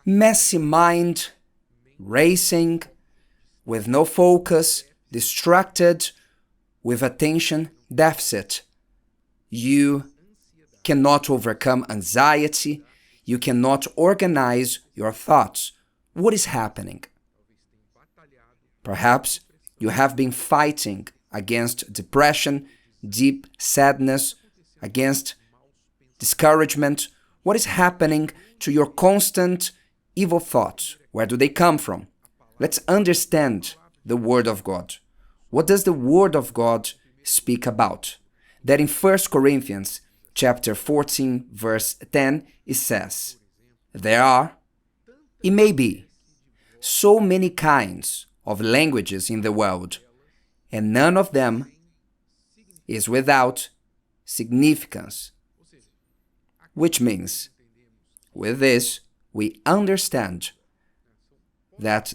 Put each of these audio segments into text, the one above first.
Messy mind, racing, with no focus, distracted, with attention deficit. You cannot overcome anxiety. You cannot organize your thoughts. What is happening? Perhaps you have been fighting against depression, deep sadness, against discouragement. What is happening to your constant evil thoughts? Where do they come from? Let's understand the Word of God. What does the Word of God speak about? That in 1 Corinthians chapter 14, verse 10, it says, "There are, it may be, so many kinds of languages in the world, and none of them is without significance." Which means, with this, we understand that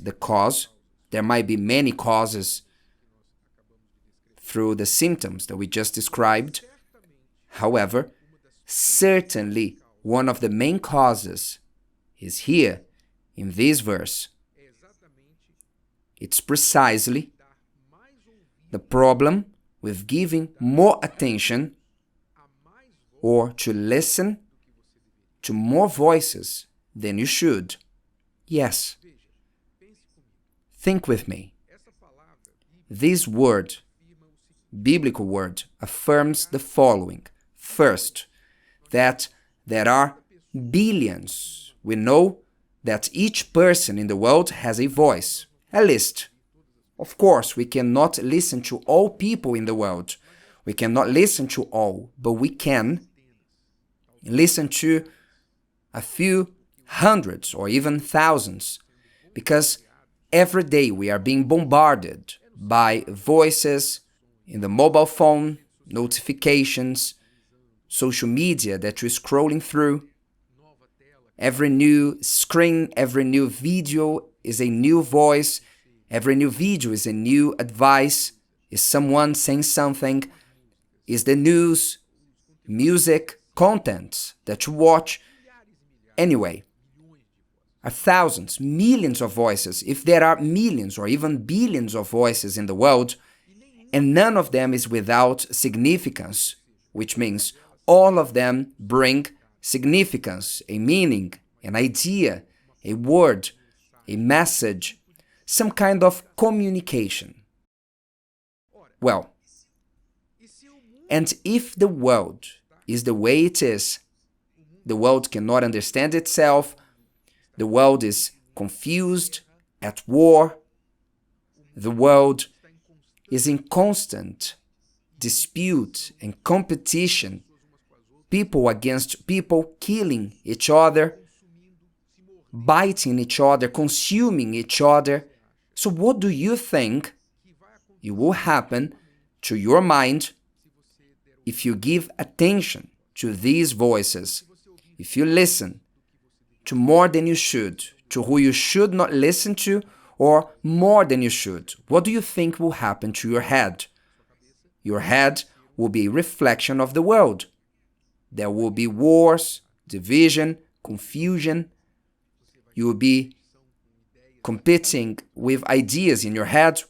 there might be many causes through the symptoms that we just described. However, certainly one of the main causes is here in this verse. It's precisely the problem with giving more attention or to listen to more voices than you should. Yes. Think with me. This word, biblical word, affirms the following. First, that there are billions. We know that each person in the world has a voice, a list. Of course, we cannot listen to all people in the world. We cannot listen to all, but we can listen to a few hundreds or even thousands, because every day we are being bombarded by voices in the mobile phone, notifications, social media that you're scrolling through. Every new screen, every new video is a new voice. Every new video is a new advice. Is someone saying something? Is the news, music, content that you watch? Anyway, are thousands, millions of voices. If there are millions or even billions of voices in the world, and none of them is without significance, which means all of them bring significance, a meaning, an idea, a word, a message, some kind of communication. Well, and if the world is the way it is, the world cannot understand itself, the world is confused, at war, the world is in constant dispute and competition, people against people, killing each other, biting each other, consuming each other. So what do you think it will happen to your mind if you give attention to these voices, if you listen to more than you should, to who you should not listen to, or more than you should? What do you think will happen to your head? Your head will be a reflection of the world. There will be wars, division, confusion. You will be competing with ideas in your head.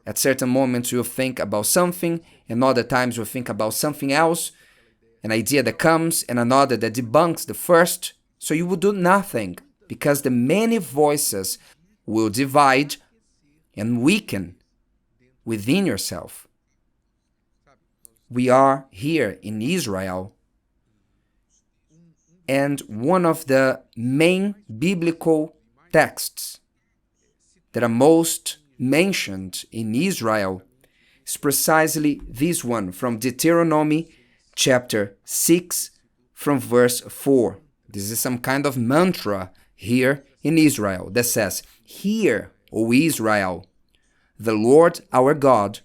At certain moments you'll think about something, and other times you'll think about something else, an idea that comes and another that debunks the first. So you will do nothing, because the many voices will divide and weaken within yourself. We are here in Israel, and one of the main biblical texts that are most mentioned in Israel is precisely this one from Deuteronomy chapter 6 from verse 4. This is some kind of mantra here in Israel that says, "Hear, O Israel, the Lord our God,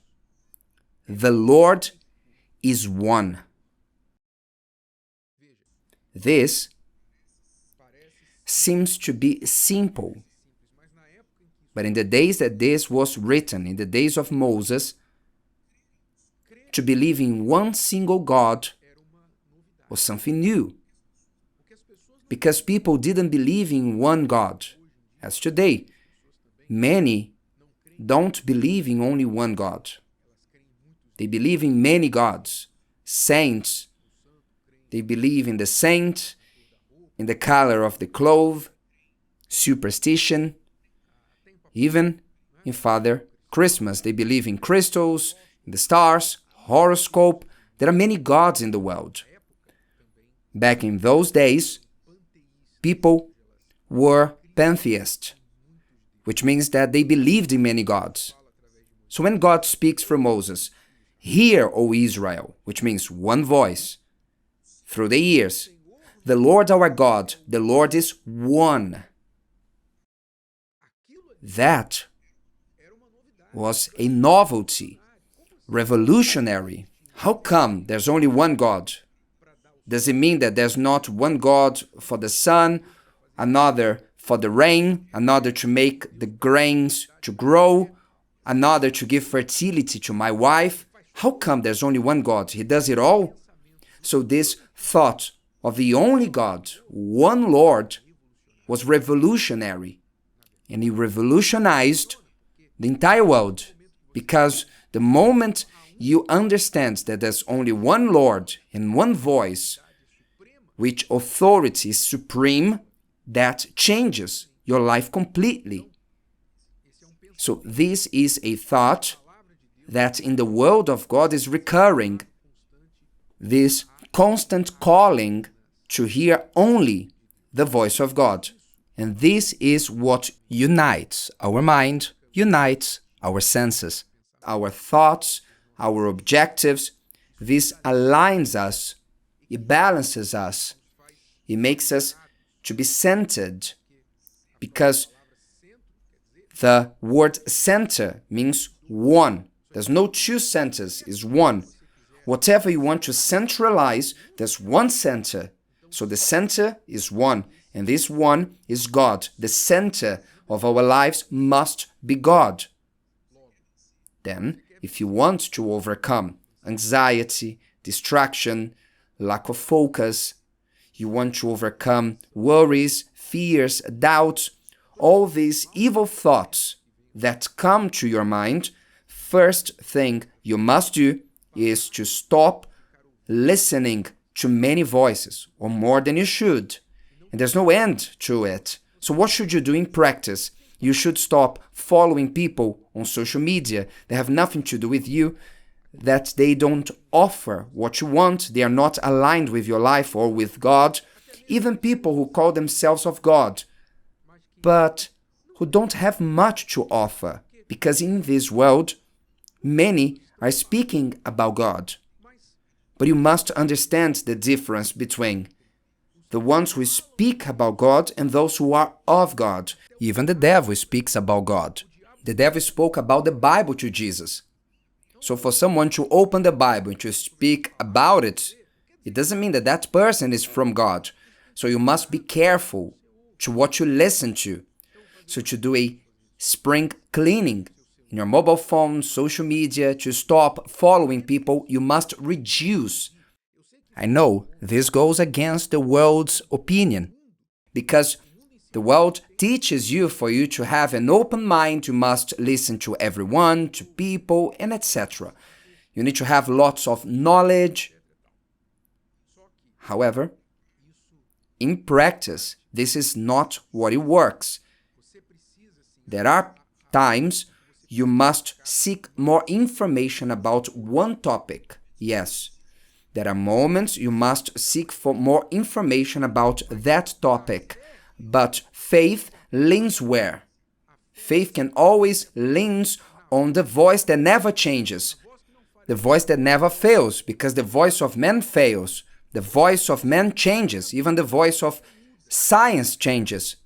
the Lord is one." This seems to be simple, but in the days that this was written, in the days of Moses, to believe in one single God was something new, because people didn't believe in one God. As today, many don't believe in only one God. They believe in many gods, saints. They believe in the saint, in the color of the cloth, superstition, even in Father Christmas. They believe in crystals, in the stars, horoscope. There are many gods in the world. Back in those days, people were pantheists, which means that they believed in many gods. So when God speaks through Moses, "Hear, O Israel," which means one voice, through the years, "The Lord our God, the Lord is one." That was a novelty, revolutionary. How come there's only one God? Does it mean that there's not one God for the sun, another for the rain, another to make the grains to grow, another to give fertility to my wife? How come there's only one God? He does it all? So this thought of the only God, one Lord, was revolutionary. And he revolutionized the entire world, because the moment you understand that there's only one Lord and one voice, which authority is supreme, that changes your life completely. So this is a thought that in the world of God is recurring. This constant calling to hear only the voice of God. And this is what unites our mind, unites our senses, our thoughts, our objectives. This aligns us, it balances us, it makes us to be centered, because the word center means one. There's no two centers, it's one. Whatever you want to centralize, there's one center. So the center is one, and this one is God. The center of our lives must be God. Then, if you want to overcome anxiety, distraction, lack of focus, you want to overcome worries, fears, doubts, all these evil thoughts that come to your mind, first thing you must do is to stop listening to many voices, or more than you should. And there's no end to it. So what should you do in practice? You should stop following people on social media that have nothing to do with you, that they don't offer what you want, they are not aligned with your life or with God. Even people who call themselves of God, but who don't have much to offer, because in this world, many are speaking about God. But you must understand the difference between the ones who speak about God and those who are of God. Even the devil speaks about God. The devil spoke about the Bible to Jesus. So for someone to open the Bible and to speak about it, it doesn't mean that that person is from God. So you must be careful to what you listen to. So to do a spring cleaning in your mobile phone, social media, to stop following people, you must reduce. I know this goes against the world's opinion, because the world teaches you for you to have an open mind, you must listen to everyone, to people, and etc. You need to have lots of knowledge. However, in practice, this is not what it works. There are times you must seek more information about one topic. Yes, there are moments you must seek for more information about that topic. But faith leans where? Faith can always lean on the voice that never changes, the voice that never fails, because the voice of man fails. The voice of man changes, even the voice of science changes.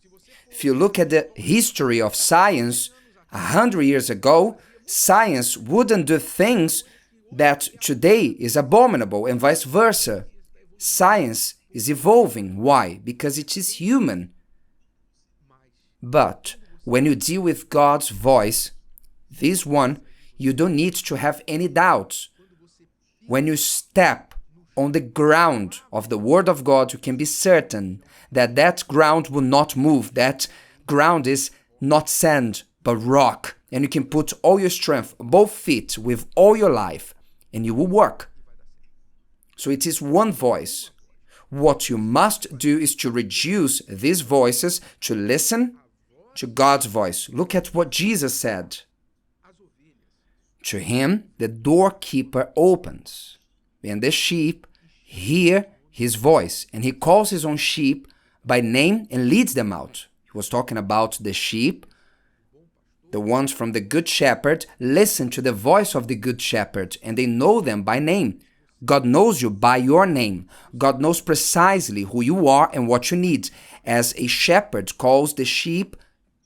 If you look at the history of science, 100 years ago, science wouldn't do things that today is abominable, and vice versa. Science is evolving. Why? Because it is human. But when you deal with God's voice, this one, you don't need to have any doubts. When you step on the ground of the Word of God, you can be certain that ground will not move. That ground is not sand, but rock. And you can put all your strength, both feet, with all your life, and you will work. So it is one voice. What you must do is to reduce these voices to listen to God's voice. Look at what Jesus said. To him, the doorkeeper opens, and the sheep hear his voice, and he calls his own sheep by name and leads them out. He was talking about the sheep. The ones from the Good Shepherd listen to the voice of the Good Shepherd, and they know them by name. God knows you by your name. God knows precisely who you are and what you need, as a shepherd calls the sheep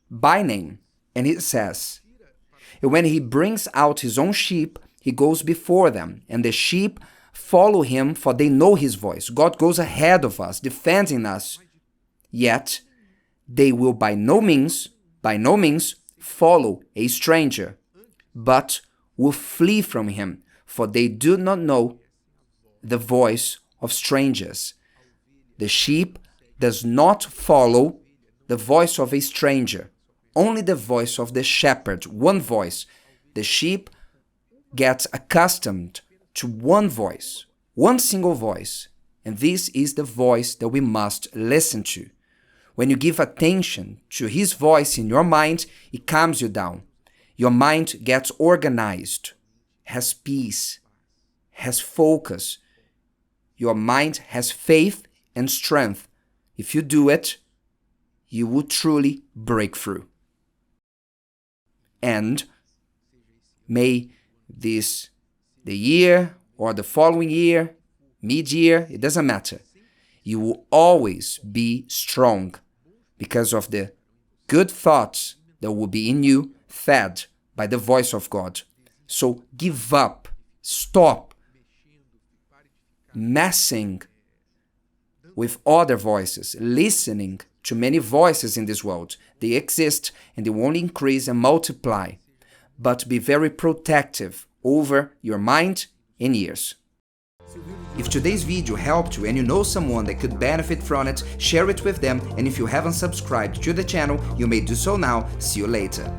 by name. And it says, when he brings out his own sheep, he goes before them, and the sheep follow him, for they know his voice. God goes ahead of us, defending us. Yet they will by no means follow a stranger, but will flee from him, for they do not know the voice of strangers. The sheep does not follow the voice of a stranger, only the voice of the shepherd, one voice. The sheep gets accustomed to one voice, one single voice, and this is the voice that we must listen to. When you give attention to his voice in your mind, it calms you down. Your mind gets organized, has peace, has focus. Your mind has faith and strength. If you do it, you will truly break through. And may the year or the following year, mid-year, it doesn't matter. You will always be strong because of the good thoughts that will be in you, fed by the voice of God. So give up, stop messing with other voices, listening to many voices in this world. They exist and they will only increase and multiply. But be very protective over your mind and ears. If today's video helped you and you know someone that could benefit from it, share it with them, and if you haven't subscribed to the channel, you may do so now. See you later.